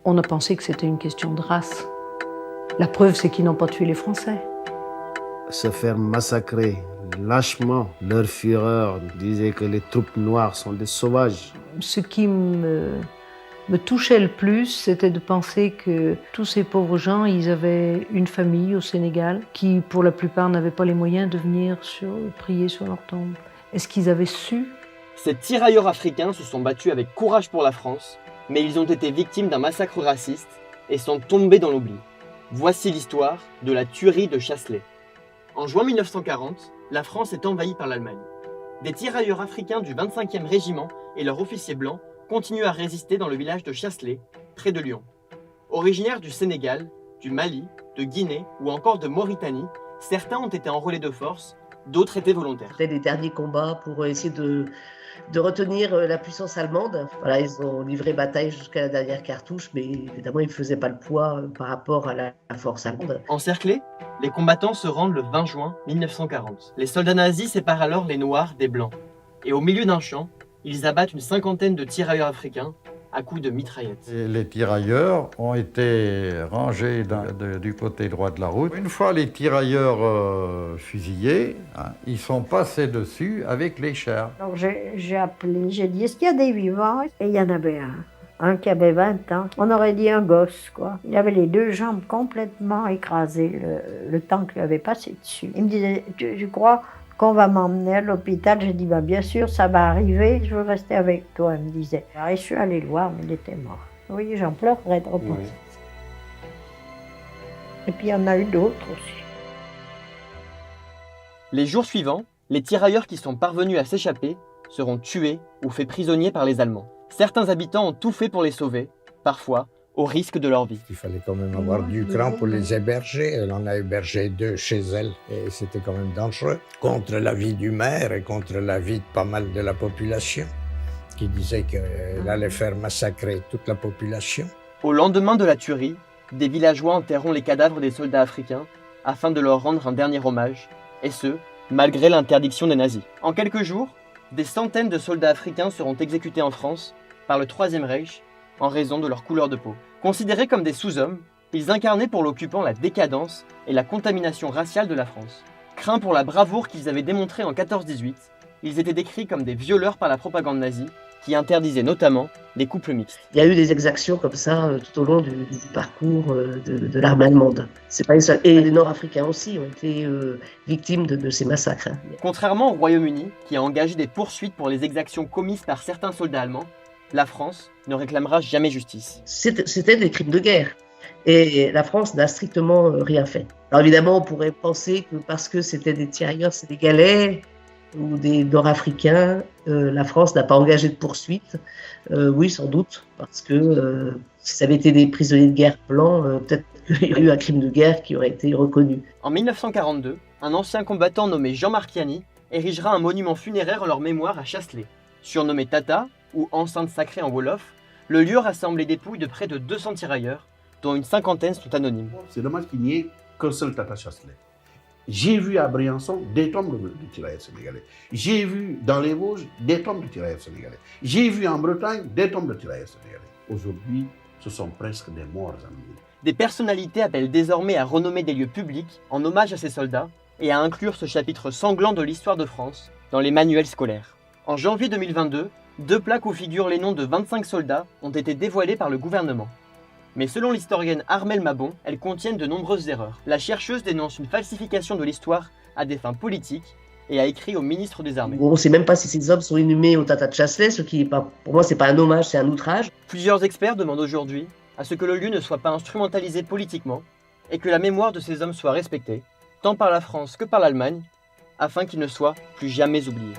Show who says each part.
Speaker 1: On a pensé que c'était une question de race. La preuve, c'est qu'ils n'ont pas tué les Français.
Speaker 2: Se faire massacrer lâchement, leur fureur disait que les troupes noires sont des sauvages.
Speaker 1: Ce qui me touchait le plus, c'était de penser que tous ces pauvres gens, ils avaient une famille au Sénégal qui, pour la plupart, n'avaient pas les moyens de venir prier sur leur tombe. Est-ce qu'ils avaient su?
Speaker 3: Ces tirailleurs africains se sont battus avec courage pour la France, mais ils ont été victimes d'un massacre raciste et sont tombés dans l'oubli. Voici l'histoire de la tuerie de Chasselet. En juin 1940, la France est envahie par l'Allemagne. Des tirailleurs africains du 25e régiment et leurs officiers blancs continuent à résister dans le village de Chasselet, près de Lyon. Originaires du Sénégal, du Mali, de Guinée ou encore de Mauritanie, certains ont été enrôlés de force, d'autres étaient volontaires.
Speaker 4: C'était les derniers combats pour essayer de retenir la puissance allemande. Voilà, ils ont livré bataille jusqu'à la dernière cartouche, mais évidemment, ils ne faisaient pas le poids par rapport à la force allemande.
Speaker 3: Encerclés, les combattants se rendent le 20 juin 1940. Les soldats nazis séparent alors les Noirs des Blancs. Et au milieu d'un champ, ils abattent une cinquantaine de tirailleurs africains à coups de mitraillettes.
Speaker 5: Les tirailleurs ont été rangés du côté droit de la route. Une fois les tirailleurs fusillés, ils sont passés dessus avec les chars.
Speaker 6: Donc j'ai appelé, j'ai dit, est-ce qu'il y a des vivants? Et il y en avait un qui avait 20 ans. On aurait dit un gosse, quoi. Il avait les deux jambes complètement écrasées, le temps qu'il avait passé dessus. Il me disait, tu crois qu'on va m'emmener à l'hôpital? J'ai dit, bah, bien sûr, ça va arriver, je veux rester avec toi, il me disait. Alors, je suis allée le voir, mais il était mort. Oui, j'en pleurerais de repenser. Oui. Et puis, il y en a eu d'autres aussi.
Speaker 3: Les jours suivants, les tirailleurs qui sont parvenus à s'échapper seront tués ou faits prisonniers par les Allemands. Certains habitants ont tout fait pour les sauver, parfois au risque de leur vie.
Speaker 7: Il fallait quand même avoir du cran pour les héberger. Elle en a hébergé 2 chez elle et c'était quand même dangereux. Contre l'avis du maire et contre l'avis de pas mal de la population qui disait qu'elle allait faire massacrer toute la population.
Speaker 3: Au lendemain de la tuerie, des villageois enterreront les cadavres des soldats africains afin de leur rendre un dernier hommage, et ce, malgré l'interdiction des nazis. En quelques jours, des centaines de soldats africains seront exécutés en France par le Troisième Reich en raison de leur couleur de peau. Considérés comme des sous-hommes, ils incarnaient pour l'occupant la décadence et la contamination raciale de la France. Craints pour la bravoure qu'ils avaient démontrée en 14-18, ils étaient décrits comme des violeurs par la propagande nazie, qui interdisait notamment les couples mixtes.
Speaker 4: Il y a eu des exactions comme ça tout au long du parcours de l'armée allemande. C'est pas les seuls. Et les Nord-Africains aussi ont été victimes de ces massacres.
Speaker 3: Contrairement au Royaume-Uni, qui a engagé des poursuites pour les exactions commises par certains soldats allemands, la France ne réclamera jamais justice.
Speaker 4: C'était des crimes de guerre. Et la France n'a strictement rien fait. Alors évidemment, on pourrait penser que parce que c'était des tirailleurs sénégalais ou des Nord-Africains, la France n'a pas engagé de poursuite. Oui, sans doute, parce que si ça avait été des prisonniers de guerre blancs, peut-être qu'il y aurait eu un crime de guerre qui aurait été reconnu.
Speaker 3: En 1942, un ancien combattant nommé Jean Marchiani érigera un monument funéraire en leur mémoire à Chasselet. Surnommé Tata, ou enceinte sacrée en Wolof, le lieu rassemble les dépouilles de près de 200 tirailleurs, dont une cinquantaine sont anonymes.
Speaker 8: C'est dommage qu'il n'y ait qu'un seul Tata Chasselet. J'ai vu à Briançon des tombes de tirailleurs sénégalais. J'ai vu dans les Vosges des tombes de tirailleurs sénégalais. J'ai vu en Bretagne des tombes de tirailleurs sénégalais. Aujourd'hui, ce sont presque des morts anonymes.
Speaker 3: Des personnalités appellent désormais à renommer des lieux publics en hommage à ces soldats et à inclure ce chapitre sanglant de l'histoire de France dans les manuels scolaires. En janvier 2022, 2 plaques où figurent les noms de 25 soldats ont été dévoilées par le gouvernement. Mais selon l'historienne Armelle Mabon, elles contiennent de nombreuses erreurs. La chercheuse dénonce une falsification de l'histoire à des fins politiques et a écrit au ministre des Armées.
Speaker 4: On ne sait même pas si ces hommes sont inhumés au Tata de Chasselet, ce qui, pour moi, c'est pas un hommage, c'est un outrage.
Speaker 3: Plusieurs experts demandent aujourd'hui à ce que le lieu ne soit pas instrumentalisé politiquement et que la mémoire de ces hommes soit respectée, tant par la France que par l'Allemagne, afin qu'il ne soit plus jamais oublié.